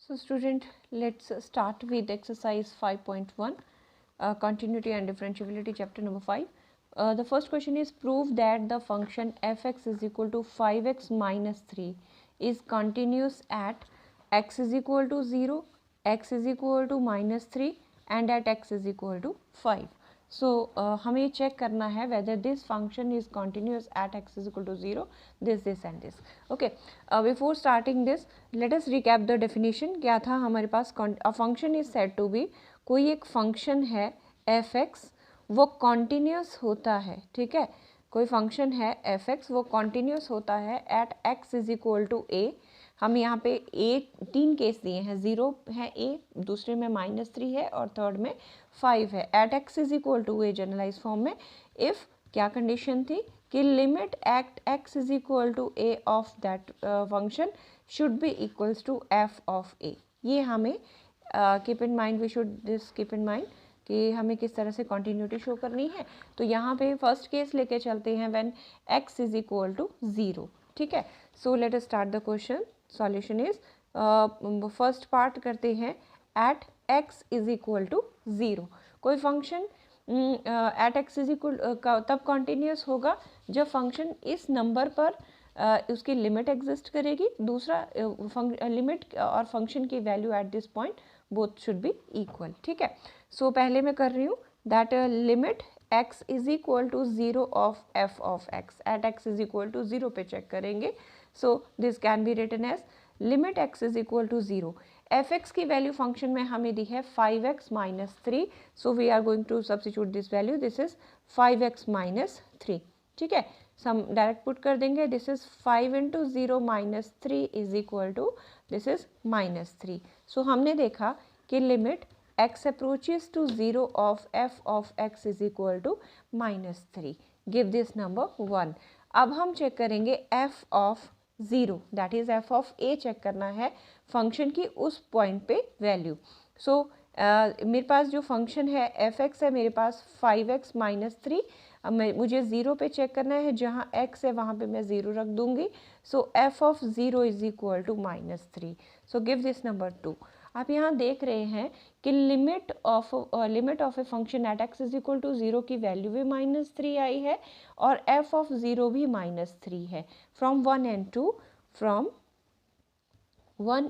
So student, let's start with exercise 5.1, continuity and differentiability, chapter number 5. The first question is, prove that the function fx is equal to 5x minus 3 is continuous at x is equal to 0, x is equal to minus 3 and at x is equal to 5. So हमें check करना है whether this function is continuous at x is equal to 0, this and this. Okay, before starting this, let us recap the definition. क्या था हमारे पास? A function is said to be, कोई एक function है fx, वो continuous होता है, ठीक है, कोई function है fx, वो continuous होता है at x is equal to a. हम यहाँ पे a 3 केस दिए हैं, 0 है a, दूसरे में -3 है और थर्ड में 5 है. At x is equal to a generalise form में इफ़ क्या कंडीशन थी कि limit at x is equal to a of that function should be equals to f of a. ये हमें keep in mind, we should this keep in mind कि हमें किस तरह से कॉन्टीन्यूटी शो करनी है. तो यहाँ पे फर्स्ट केस लेके चलते हैं when x is equal to 0, ठीक है. So let us start the question. Solution is, first part करते हैं at x is equal to 0. कोई function at x is equal तब कॉन्टीन्यूस होगा जब फंक्शन इस नंबर पर उसकी लिमिट एग्जिस्ट करेगी. दूसरा लिमिट और फंक्शन की value at this point both should be equal, ठीक है. सो पहले मैं कर रही हूँ that limit x is equal to 0 of f of x. At x is equal to 0 पे चेक करेंगे. So this can be written as limit x is equal to 0. fx की वैल्यू फंक्शन में हमें दी है 5x minus 3. So we are going to substitute this value. This is 5x minus 3, ठीक है. सम डायरेक्ट पुट कर देंगे. This is 5 into 0 minus 3 is equal to this is minus 3. So हमने देखा कि limit x approaches to 0 of f of x is equal to minus 3. Give this number 1. अब हम check करेंगे f of 0, that is f of a check करना है function की उस पॉइंट पे वैल्यू. सो मेरे पास जो फंक्शन है fx है, मेरे पास 5x माइनस 3. अब मुझे 0 पे चेक करना है, जहाँ x है वहाँ पे मैं 0 रख दूंगी. So f of 0 is equal to minus 3. So give this number 2. आप यहाँ देख रहे हैं कि limit of a function at x is equal to 0 की वैल्यू भी -3 आई है और f ऑफ 0 भी -3 है. From 1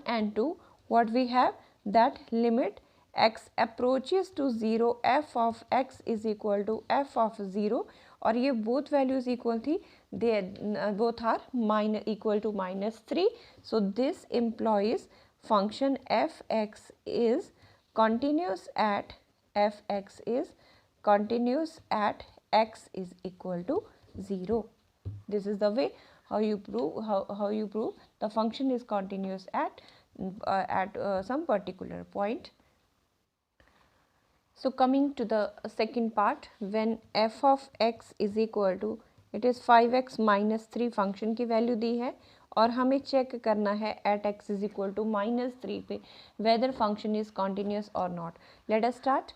and 2 what we have that limit x approaches to 0 f of x is equal to f of 0 और ये both values equal थी, they both are equal to -3. so this implies function fx is continuous at x is equal to 0. This is the way how you prove the function is continuous at some particular point. So coming to the second part, when f of x is equal to, it is 5x minus 3 function की value दी है और हमें check करना है at x is equal to -3 पे whether function is continuous और not. Let us start.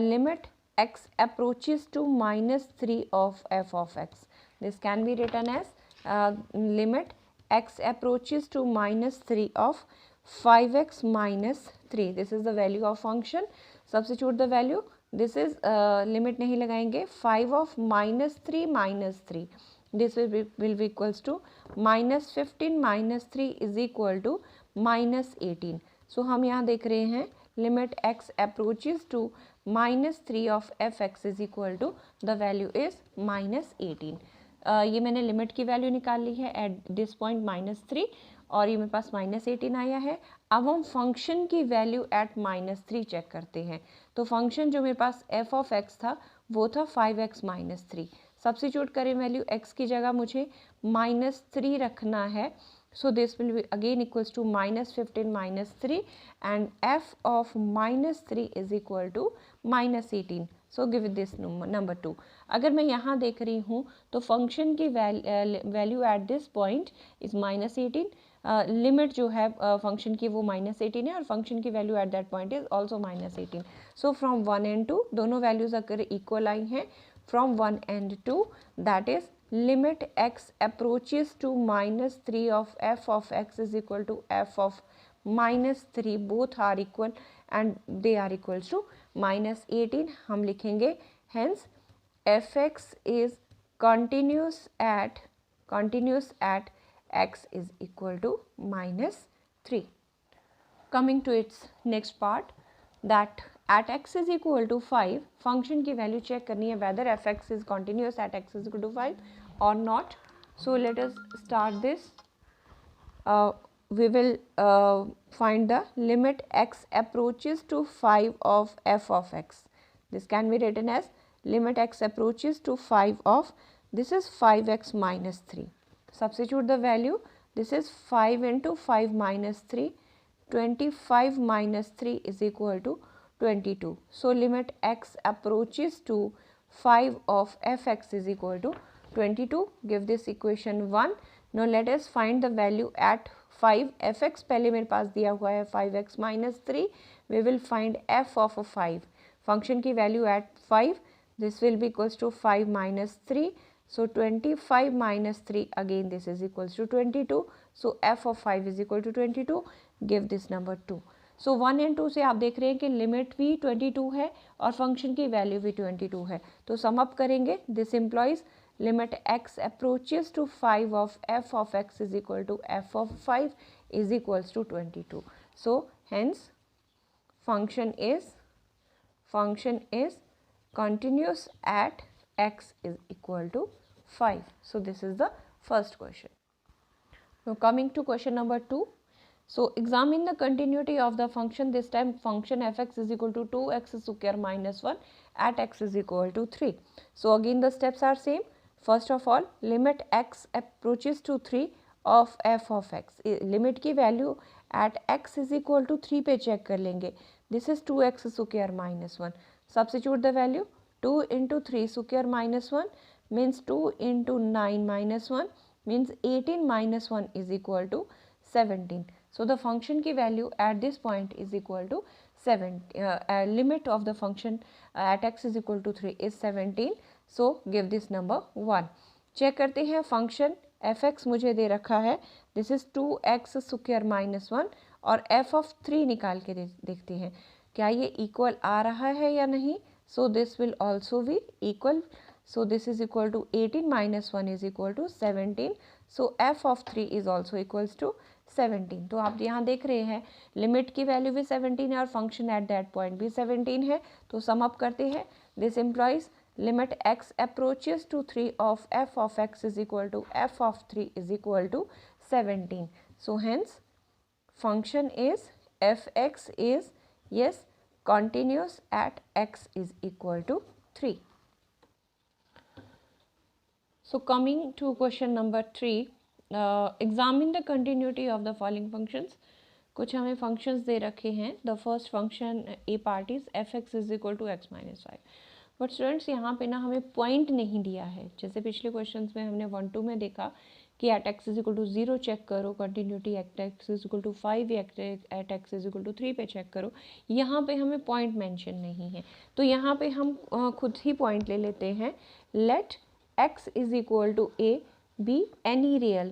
Limit x approaches to -3 of f of x. This can be written as limit x approaches to -3 of 5x minus 3. This is the value of function. Substitute the value. This is limit नहीं लगाएंगे. 5 of -3 minus 3. This will be equals to -15 minus 3 is equal to -18. So हम यहाँ देख रहे हैं limit x approaches to -3 of fx is equal to the value is -18. ये मैंने limit की वैल्यू निकाल ली है एट दिस पॉइंट -3 और ये मेरे पास -18 आया है. अब हम फंक्शन की वैल्यू एट -3 चेक करते हैं. तो फंक्शन जो मेरे पास f ऑफ x था वो था 5x माइनस 3. सब्स्टिट्यूट करें वैल्यू x की जगह मुझे -3 रखना है. So this will be again equals to -15 minus 3 and f of -3 is equal to -18. So give it this number 2. अगर मैं यहाँ देख रही हूँ तो फंक्शन की value at this point is -18. Limit जो है फंक्शन की वो -18 है और फंक्शन की value at that point is also -18. So from 1 and 2 दोनों वैल्यूज अगर इक्वल आई हैं from 1 and 2 that is limit x approaches to -3 of f of x is equal to f of -3 both are equal and they are equals to -18 हम लिखेंगे। Hence fx is continuous at x is equal to -3. Coming to its next part, that at x is equal to 5 function की value check करनी है whether fx is continuous at x is equal to 5 or not. So let us start this. We will find the limit x approaches to 5 of f of x. This can be written as limit x approaches to 5 of, this is 5x minus 3. Substitute the value, this is 5 into 5 minus 3, 25 minus 3 is equal to 22. So limit x approaches to 5 of fx is equal to 22. Give this equation 1. Now let us find the value at 5 fx पहले मेरे पास दिया हुआ है 5x minus 3. We will find f of a 5. Function की value at 5. This will be equals to 5 minus 3. So 25 minus 3, again this is equals to 22. So f of 5 is equal to 22. Give this number 2. So 1 and 2 से आप देख रहे हैं कि limit भी 22 है और फंक्शन की वैल्यू भी 22 है. तो सम अप करेंगे, this employees limit x approaches to 5 of f of x is equal to f of 5 is equals to 22. So hence function is continuous at x is equal to 5. So this is the first question. Now coming to question number 2. So examine the continuity of the function. This time function fx is equal to 2x square minus 1 at x is equal to 3. So again the steps are same. First of all, limit x approaches to 3 of f of x. Limit की value at x is equal to 3 पे check कर लेंगे. This is 2x square minus 1. Substitute the value. 2 into 3 square minus 1 means 2 into 9 minus 1 means 18 minus 1 is equal to 17. So the function की value at this point is equal to 7. Limit of the function at x is equal to 3 is 17. So give this number 1. Check करते हैं function fx मुझे दे रखा है, this is 2x square minus 1 और f of 3 निकाल के देखते हैं क्या ये इक्वल आ रहा है या नहीं. सो this will also be equal. So this is equal to 18 minus 1 is equal to 17. So f of 3 is also equals to 17. तो आप यहाँ देख रहे हैं लिमिट की वैल्यू भी 17 है और फंक्शन एट दैट पॉइंट भी 17 है. तो सम अप करते हैं. This employees limit x approaches to 3 of f of x is equal to f of 3 is equal to 17. So hence function is fx is yes continuous at x is equal to 3. So coming to question number 3, examine the continuity of the following functions. कुछ हमें functions दे रखे हैं. The first function a part is fx is equal to x minus 5. But students यहाँ पे ना हमें point नहीं दिया है. जैसे पिछले क्वेश्चंस में हमने 1-2 में देखा कि at x is equal to 0 check करो, continuity at x is equal to 5 at x is equal to 3 पे चेक करो. यहाँ पे हमें पॉइंट मेंशन नहीं है. तो यहाँ पे हम खुद ही पॉइंट ले लेते हैं. Let x is equal to a be any real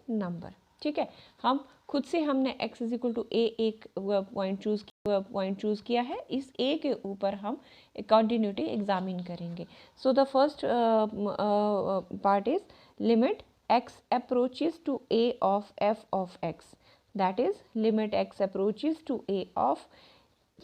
number. ठीक है, हम खुद से हमने x is equal to a एक पॉइंट चूज़ किया है. इस a के ऊपर हम कंटिन्यूटी एग्जामिन करेंगे. So the first part is limit x approaches to a of f of x. That is limit x approaches to a of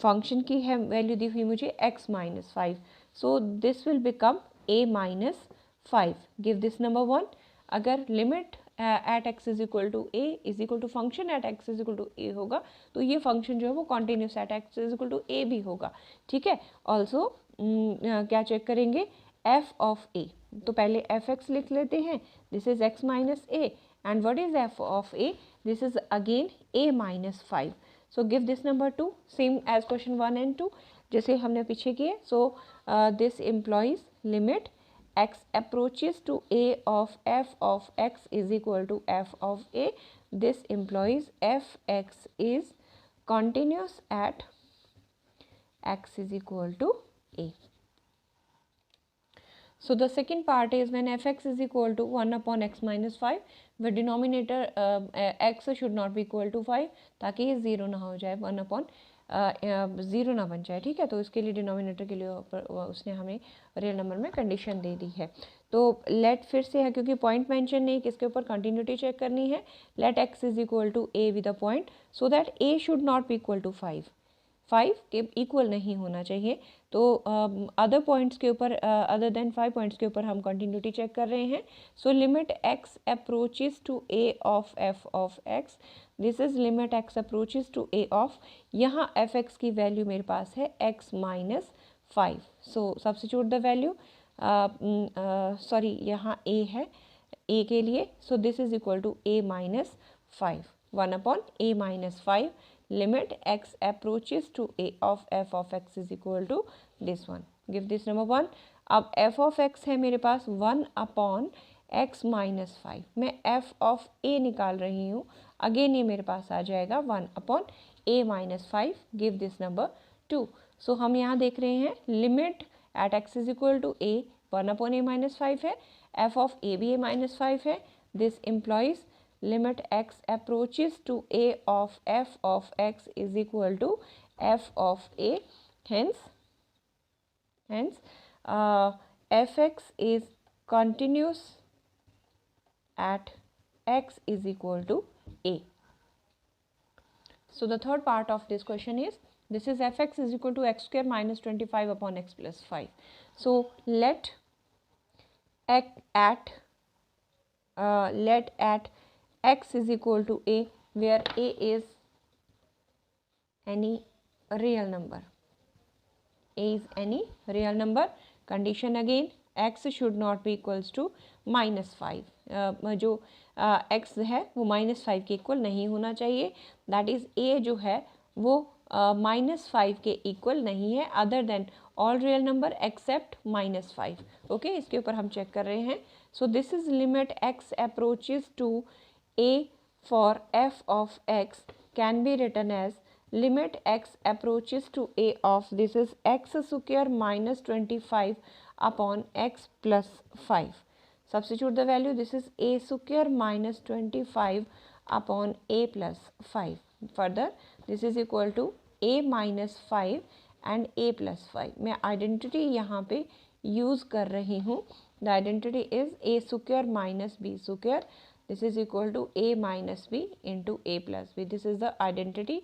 function की है वैल्यू दी हुई मुझे x minus 5. So this will become a minus 5. Give this number 1. अगर limit at x is equal to a is equal to function at x is equal to a होगा तो ये फंक्शन जो है वो continuous at x is equal to a भी होगा. ठीक है. ऑल्सो क्या चेक करेंगे एफ ऑफ ए. तो पहले एफ एक्स लिख लेते हैं. This is x minus a and what is f of a. This is again a minus 5. So give this number 2 same as question 1 and 2 जैसे हमने पीछे किए. So this implies limit x approaches to a of f of x is equal to f of a. This implies fx is continuous at x is equal to a. So the second part is when fx is equal to 1 upon x minus 5, the denominator x should not be equal to 5 ताकि ये 0 ना हो जाए, 1 upon 0 ना बन जाए, ठीक है। तो इसके लिए डिनोमिनेटर के लिए उसने हमें रियल नंबर में कंडीशन दे दी है। तो लेट फिर से है, क्योंकि पॉइंट मेंशन नहीं, किसके ऊपर कंटिन्यूटी चेक करनी है, let x is equal to a with a point so that a should not be equal to 5 के इक्वल नहीं होना चाहिए। तो अदर पॉइंट्स के ऊपर, अदर देन 5 पॉइंट्स के ऊपर हम कंटिन्यूटी चेक कर रहे हैं। So limit x approaches to a of f of x, this is limit x approaches to a of, यहाँ fx की वैल्यू मेरे पास है x minus 5। So substitute the value, sorry यहाँ a है, a के लिए, so this is equal to a minus 5, 1 upon a minus 5, limit x approaches to a of f of x is equal to this one. Give this number 1. अब f of x है मेरे पास 1 upon x minus 5, मैं f of a निकाल रही हूँ, again ये मेरे पास आ जाएगा 1 upon a minus 5. Give this number 2. So हम यहाँ देख रहे हैं limit at x is equal to a 1 upon a minus 5 है, f of a भी a minus 5 है, this implies limit x approaches to a of f of x is equal to f of a, hence fx is continuous at x is equal to a. So the third part of this question is, this is fx is equal to x square minus 25 upon x plus 5. So let at x is equal to a, where a is any real number, a is any real number. Condition again, x should not be equals to minus 5, जो x है वो minus 5 के equal नहीं होना चाहिए, that is a जो है वो minus 5 के इक्वल नहीं है, other than all real number except minus 5. Okay, इसके ऊपर हम चेक कर रहे हैं. So this is limit x approaches to a for f of x can be written as limit x approaches to a of, this is x square minus 25 upon x plus 5. Substitute the value, this is a square minus 25 upon a plus 5. Further, this is equal to a minus 5 and a plus 5. मैं identity यहाँ पे use कर रही हूँ. The identity is a square minus b square. This is equal to a minus b into a plus b. This is the identity.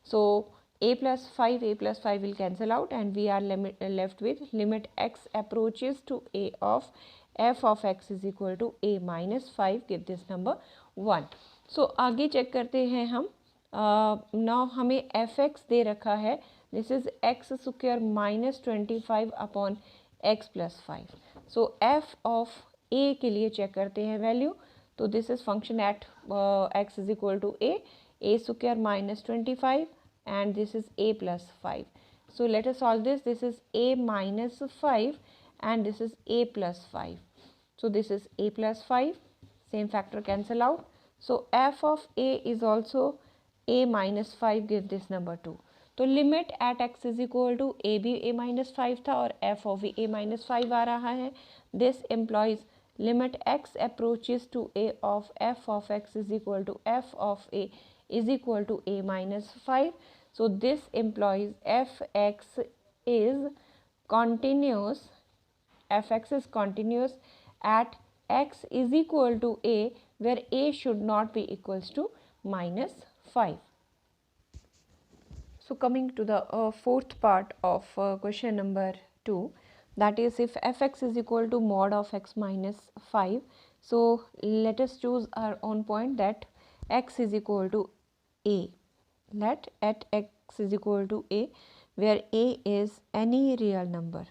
So a plus 5 will cancel out and we are left with limit x approaches to a of f of x is equal to a minus 5. Give this number 1. So आगे check करते हैं हम. Now हमें fx दे रखा है. This is x square minus 25 upon x plus 5. So f of a के लिए check करते हैं वैल्यू. तो this is function at x is equal to a square minus 25 and this is a plus 5. So let us solve this. This is a minus 5 and this is a plus 5. So this is a plus 5. Same factor cancel out. So f of a is also a minus 5. Give this number 2. तो limit at x is equal to a भी a minus 5 था और f of a minus 5 आ रहा है. This implies limit x approaches to a of f of x is equal to f of a is equal to a minus 5. So this implies fx is continuous, fx is continuous at x is equal to a, where a should not be equals to minus 5. So coming to the fourth part of question number 2, that is if fx is equal to mod of x minus 5. So let us choose our own point that x is equal to a. Let at x is equal to a, where a is any real number.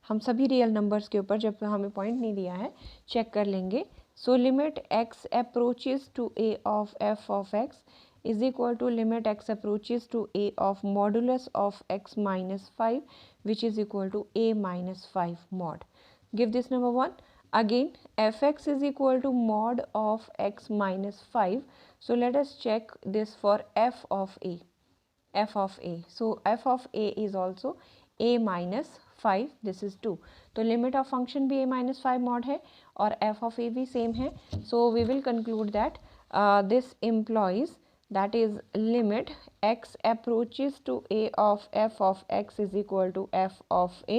हम सभी real numbers के ऊपर जब हमें point नहीं दिया है check कर लेंगे. सो limit x approaches to a of f of x is equal to limit x approaches to a of modulus of x minus 5, which is equal to a minus 5 mod. Give this number 1. Again fx is equal to mod of x minus 5. So let us check this for f of a. So f of a is also a minus 5, this is 2। तो limit of function भी a minus 5 mod है और f of a भी same है। So we will conclude that this implies that is limit x approaches to a of f of x is equal to f of a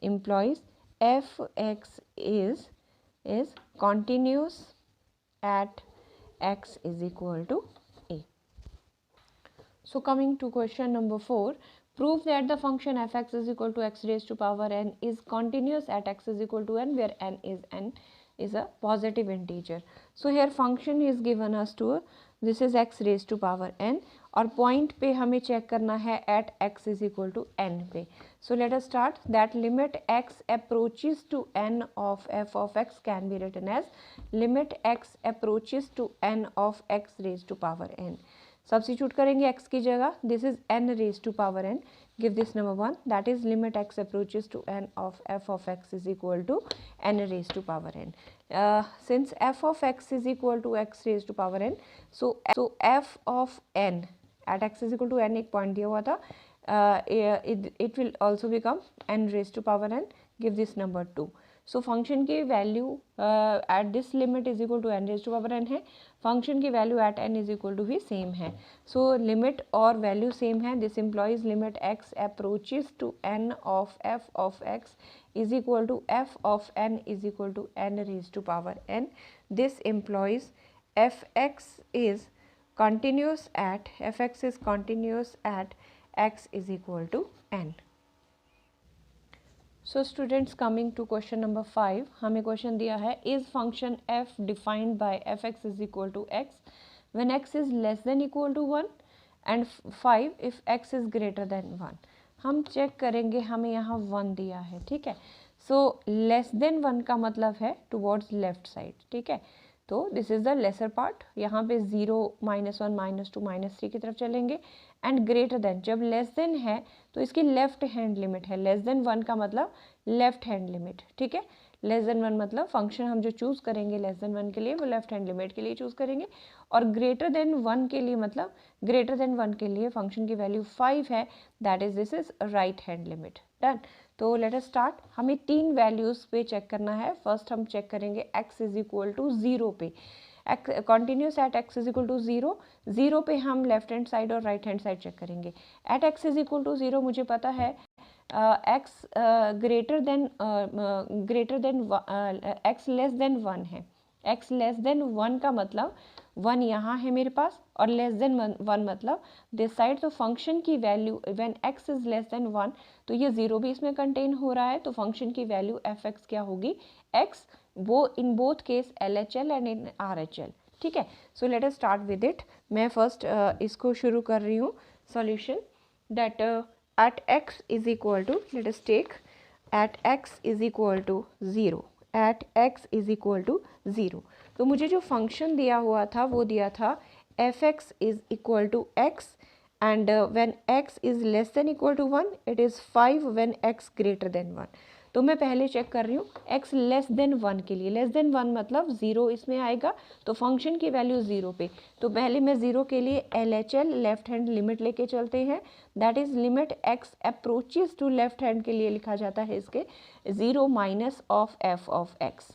implies fx is continuous at x is equal to a. So coming to question number 4, prove that the function fx is equal to x raised to power n is continuous at x is equal to n, where n is a positive integer. So here function is given us to this is x raised to power n और point पे हमें check करना है at x is equal to n पे. So let us start that limit x approaches to n of f of x can be written as limit x approaches to n of x raised to power n. Substitute करेंगे x की जगह, this is n raise to power n, give this number 1, that is limit x approaches to n of f of x is equal to n raised to power n. Since f of x is equal to x raised to power n, so f of n at x is equal to n एक point दिया हुआ था, it will also become n raised to power n, give this number 2. So function की value at this limit is equal to n raise to power n है, function की value at n is equal to भी same है. So limit और value same है, this implies limit x approaches to n of f of x is equal to f of n is equal to n raised to power n. This implies fx is continuous at x is equal to n. So students, coming to question number 5, हमें question दिया है is function f defined by fx is equal to x when x is less than equal to 1 and 5 if x is greater than 1. हम check करेंगे, हमें यहाँ 1 दिया है, ठीक है. सो लेस देन 1 का मतलब है टुवर्ड्स लेफ्ट साइड, ठीक है. तो this is the lesser part, यहाँ पे 0 -1 -2 -3 की तरफ चलेंगे. एंड ग्रेटर देन, जब लेस देन है तो इसकी लेफ्ट हैंड लिमिट है. लेस देन 1 का मतलब लेफ्ट हैंड लिमिट, ठीक है. लेस देन 1 मतलब फंक्शन हम जो चूज़ करेंगे लेस देन 1 के लिए वो लेफ्ट हैंड लिमिट के लिए चूज़ करेंगे. और ग्रेटर देन 1 के लिए मतलब ग्रेटर देन 1 के लिए फंक्शन की वैल्यू 5 है, that is this is right hand limit. Done. तो लेट अस स्टार्ट. हमें 3 वैल्यूज़ पे चेक करना है. फर्स्ट हम चेक करेंगे x इज इक्वल टू 0 पे. Continuous at x is equal to 0. 0 पे हम लेफ्ट हैंड साइड और राइट हैंड साइड चेक करेंगे. At x is equal to 0 मुझे पता है x greater than x less than 1 है. x लेस देन 1 का मतलब 1 यहाँ है मेरे पास और लेस देन 1 मतलब दिस साइड. तो फंक्शन की value when x is less than 1 तो ये 0 भी इसमें कंटेन हो रहा है. तो फंक्शन की वैल्यू fx क्या होगी, x, वो in both case LHL and in RHL, ठीक है. So let us start with it. मैं फर्स्ट इसको शुरू कर रही हूँ solution. That at x is equal to, let us take at x is equal to 0. at x is equal to 0. तो मुझे जो फंक्शन दिया हुआ था वो दिया था fx is equal to x and when x is less than equal to 1 it is 5 when x greater than 1. तो मैं पहले चेक कर रही हूँ x लेस देन 1 के लिए. लेस देन 1 मतलब 0 इसमें आएगा, तो फंक्शन की वैल्यू 0 पे. तो पहले मैं 0 के लिए LHL लेफ्ट हैंड लिमिट लेके चलते हैं. That is limit x approaches to left hand के लिए लिखा जाता है इसके 0 minus of f of x.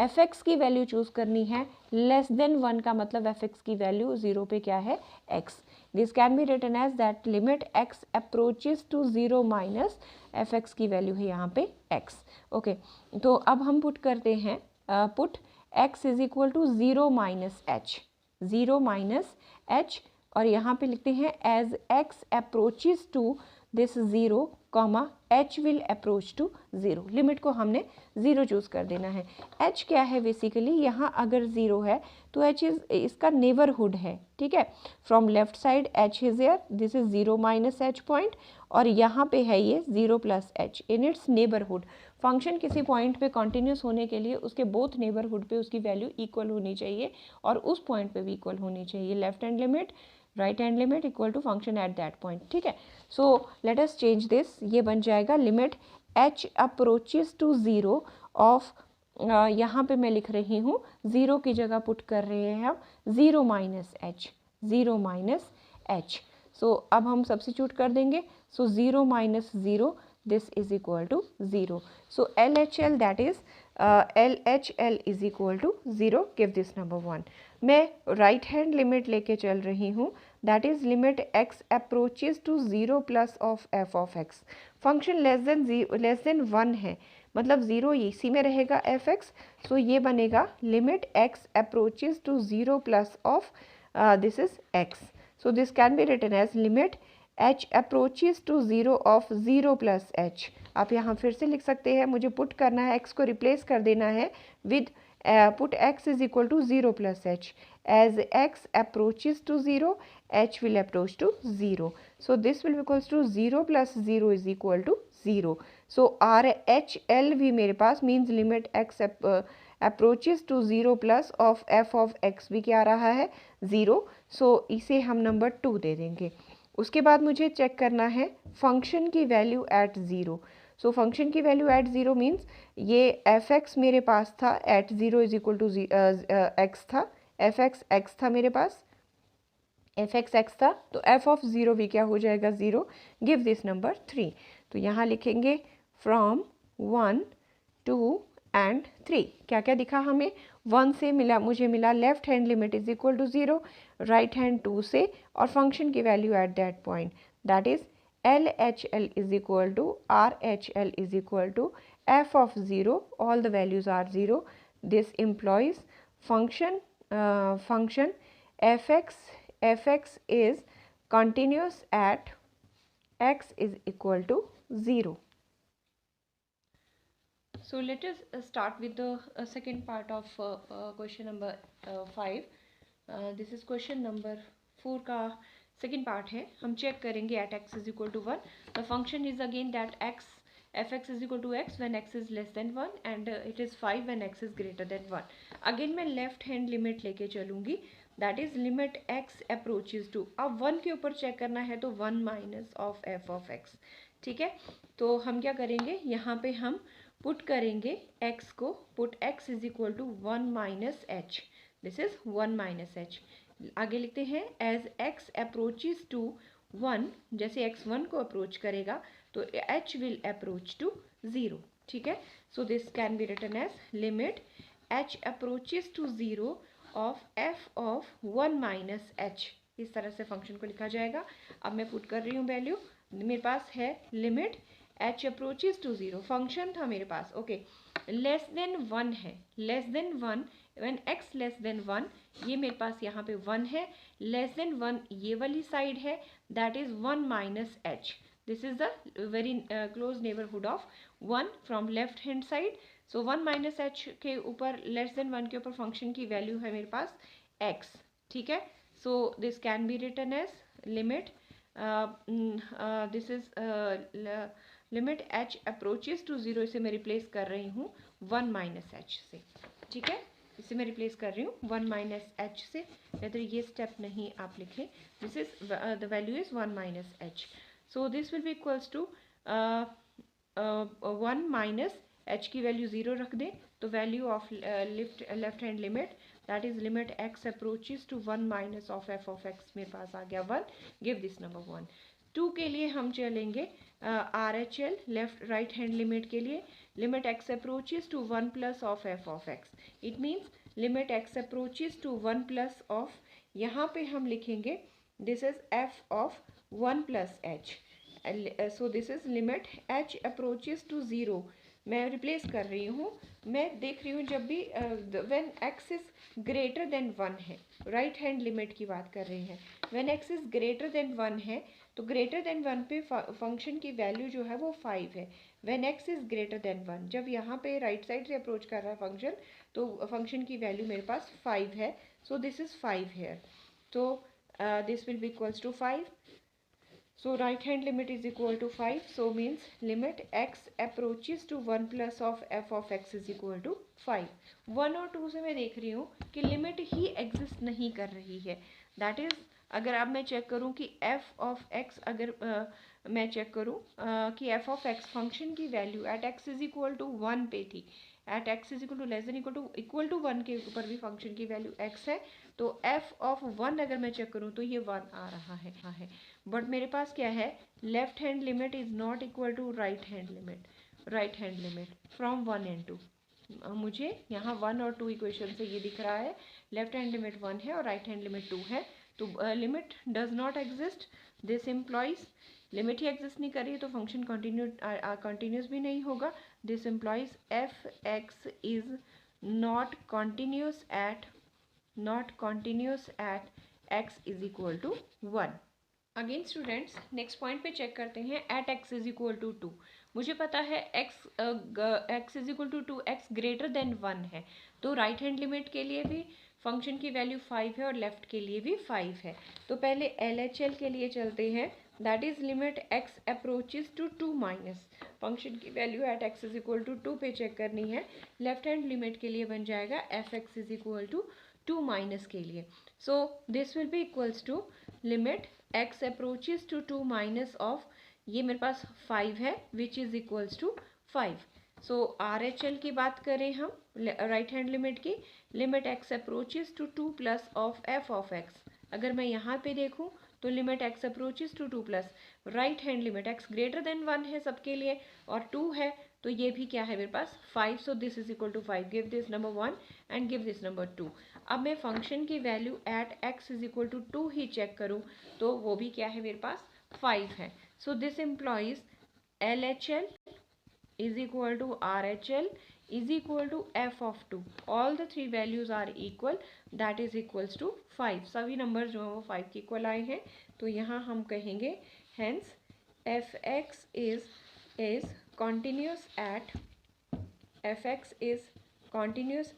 fx की वैल्यू चूज करनी है. लेस देन 1 का मतलब fx की वैल्यू 0 पे क्या है, x. This can be written as that limit x approaches to 0 minus fx की वैल्यू है यहाँ पे x. ओके, तो अब हम पुट करते हैं put x is equal to 0 minus h. 0 minus h और यहाँ पे लिखते हैं as x approaches to this 0 comma h will approach to 0. Limit को हमने 0 चूज़ कर देना है. h क्या है बेसिकली, यहाँ अगर 0 है तो h इज इसका नेबरहुड है, ठीक है. From left side h is here, this is 0 minus h point और यहाँ पे है ये 0 plus h in its neighbourhood. Function किसी पॉइंट पे कॉन्टिन्यूस होने के लिए उसके बोथ नेबरहुड पे उसकी वैल्यू इक्वल होनी चाहिए और उस पॉइंट पे भी इक्वल होनी चाहिए. Left hand limit right hand limit equal to function at that point, ठीक है. So let us change this. ये बन जाएगा limit h approaches to 0 of यहाँ पे मैं लिख रही हूँ 0 की जगह पुट कर रहे हैं हम 0 माइनस h. 0 minus h. सो अब हम सब्स्टिट्यूट कर देंगे. सो 0 minus 0 this is equal to 0. So LHL, that is LHL is equal to 0. Give this number 1. मैं right hand limit लेके चल रही हूँ, that is limit x approaches to 0 plus of f of x. Function less than 1 है, मतलब 0 इसी में रहेगा एफ एक्स. सो ये बनेगा limit x approaches to 0 plus of this is x. So this can be written as limit h approaches to 0 of 0 plus h. आप यहाँ फिर से लिख सकते हैं, मुझे पुट करना है, x को रिप्लेस कर देना है with put x is equal to 0 plus h. As x approaches to 0, h will approach to 0. So this will be equals to 0 plus 0 is equal to 0. So RHL भी मेरे पास means limit x approaches to 0 plus of f of x भी क्या आ रहा है 0. So इसे हम number 2 दे देंगे. उसके बाद मुझे चेक करना है फंक्शन की वैल्यू एट 0. सो फंक्शन की वैल्यू एट 0 मीन्स ये एफ एक्स मेरे पास था at 0 is equal to x था, एफ एक्स एक्स था मेरे पास, एफ एक्स एक्स था, तो एफ ऑफ 0 भी क्या हो जाएगा 0. Give this number 3. तो यहाँ लिखेंगे फ्रॉम 1 2 एंड 3. क्या क्या दिखा हमें, 1 से मिला, मुझे मिला left hand limit is equal to 0, right hand 2 से, और फंक्शन की value at that point, that is LHL is equal to RHL is equal to f of 0, all the values are 0. This implies function fx is continuous at x is equal to 0. So let us start with the second part of question number 5. This is question number 4 का second part है. हम check करेंगे at x is equal to 1. The function is again that x f x is equal to x when x is less than 1 and it is 5 when x is greater than 1. Again मैं left hand limit लेके चलूँगी, that is limit x approaches to. अब 1 के ऊपर चेक करना है तो 1 minus of f of x. ठीक है, तो हम क्या करेंगे, यहाँ पे हम पुट करेंगे x को, put x is equal to 1 minus h. This is 1 minus h. आगे लिखते हैं एज x अप्रोचेज टू 1, जैसे x 1 को अप्रोच करेगा तो h विल अप्रोच टू 0. ठीक है, so this can be written as limit h approaches to 0 of f of 1 minus h. इस तरह से फंक्शन को लिखा जाएगा. अब मैं पुट कर रही हूँ वैल्यू, मेरे पास है limit h approaches to 0, function था मेरे पास, ओके, लेस देन 1 है, less than 1 when x less than 1, ये मेरे पास यहाँ पे 1 है, लेस देन 1 ये वाली साइड है, that is 1 minus h. This is the very close neighbourhood of 1 from left hand side. So 1 minus H के ऊपर, लेस देन 1 के ऊपर फंक्शन की वैल्यू है मेरे पास x. ठीक है, so this can be written as limit, this is limit h approaches to 0, इसे मैं रिप्लेस कर रही हूँ 1 माइनस एच से. ठीक है, इसे मैं रिप्लेस कर रही हूँ 1 माइनस एच से, अदर ये स्टेप नहीं आप लिखें. This is the value is 1 minus h. So this will be equals to 1 minus h की वैल्यू 0 रख दें, तो value of left hand limit, that is limit x approaches to 1 minus of f of x, मेरे पास आ गया 1. Give this number 1. 2 के लिए हम चलेंगे RHL, left right hand limit के लिए, limit x approaches to 1 plus of f of x. It means limit x approaches to 1 plus of, यहाँ पे हम लिखेंगे this is f of 1 plus h. So this is limit h approaches to 0. मैं replace कर रही हूँ, मैं देख रही हूँ जब भी when x is greater than 1 है, राइट हैंड लिमिट की बात कर रही हैं, when x is greater than 1 है तो ग्रेटर देन 1 पे फंक्शन की वैल्यू जो है वो 5 है. When x is greater than 1, जब यहाँ पे राइट साइड से अप्रोच कर रहा है फंक्शन, तो फंक्शन की वैल्यू मेरे पास 5 है. सो दिस इज 5 हेयर, तो this will be equals to 5. So right hand limit is equal to 5. So means limit x approaches to 1 plus of f of x is equal to 5. 1 और 2 से मैं देख रही हूँ कि लिमिट ही exist नहीं कर रही है. दैट इज़ अगर अब मैं चेक करूँ कि f ऑफ x, अगर मैं चेक करूँ कि f ऑफ x फंक्शन की value at x is equal to 1 पे थी, at x is equal to less than equal to 1 के ऊपर भी फंक्शन की वैल्यू x है, तो f ऑफ 1 अगर मैं चेक करूँ तो ये 1 आ रहा है। बट मेरे पास क्या है, left hand limit is not equal to right hand limit from 1 and 2। मुझे यहाँ 1 और 2 इक्वेशन से ये दिख रहा है, लेफ्ट हैंड लिमिट 1 है और राइट हैंड लिमिट 2 है। तो limit does not exist, this implies limit ही एग्जिस्ट नहीं कर रही तो फंक्शन कंटिन्यूस भी नहीं होगा। This implies f x is not continuous at x is equal to 1। Again students next point पे चेक करते हैं, at x is equal to 2। मुझे पता है x is equal to 2, x greater than 1 है, तो राइट हैंड लिमिट के लिए भी फंक्शन की वैल्यू 5 है और लेफ्ट के लिए भी 5 है। तो पहले LHL के लिए चलते हैं, that is limit x approaches to 2 minus, function की value at x is equal to 2 पे चेक करनी है। लेफ्ट हैंड लिमिट के लिए बन जाएगा f x is equal to 2 minus के लिए। So this will be equals to limit x approaches to 2 minus of, ये मेरे पास 5 है विच इज इक्वल्स टू 5। सो RHL की बात करें हम राइट हैंड लिमिट की, limit x approaches to 2 plus of f of x। अगर मैं यहाँ पे देखूँ तो limit x approaches to 2 plus right hand limit x greater than 1 है सबके लिए और 2 है, तो ये भी क्या है मेरे पास 5। So this is equal to 5, give this number 1 and give this number 2। अब मैं फंक्शन की value at x is equal to 2 ही चेक करूँ तो वो भी क्या है मेरे पास 5 है। So this employees LHL is equal to RHL is equal to f of 2, all the three values are equal, that is equals to 5। सभी नंबर जो है वो 5 के इक्वल आए हैं, तो यहाँ हम कहेंगे hence fx is continuous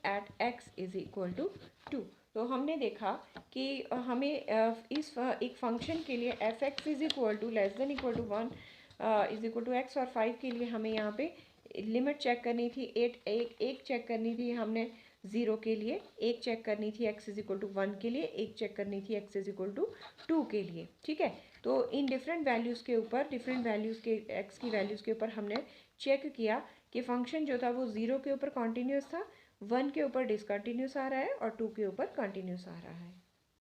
at x is equal to 2। तो हमने देखा कि हमें इस एक फंक्शन के लिए f x is equal to less than equal to 1 is equal to x, और 5 के लिए हमें यहाँ पे लिमिट चेक करनी थी, एक चेक करनी थी हमने 0 के लिए, एक चेक करनी थी x इज इक्वल टू 1 के लिए, एक चेक करनी थी x इज इक्वल टू 2 के लिए। ठीक है, तो इन डिफरेंट वैल्यूज़ के ऊपर, डिफरेंट वैल्यूज़ के x की वैल्यूज़ के ऊपर हमने चेक किया कि फंक्शन जो था वो 0 के ऊपर कॉन्टीन्यूस था, 1 के ऊपर डिसकंटिन्यूस आ रहा है और 2 के ऊपर कॉन्टीन्यूस आ रहा है।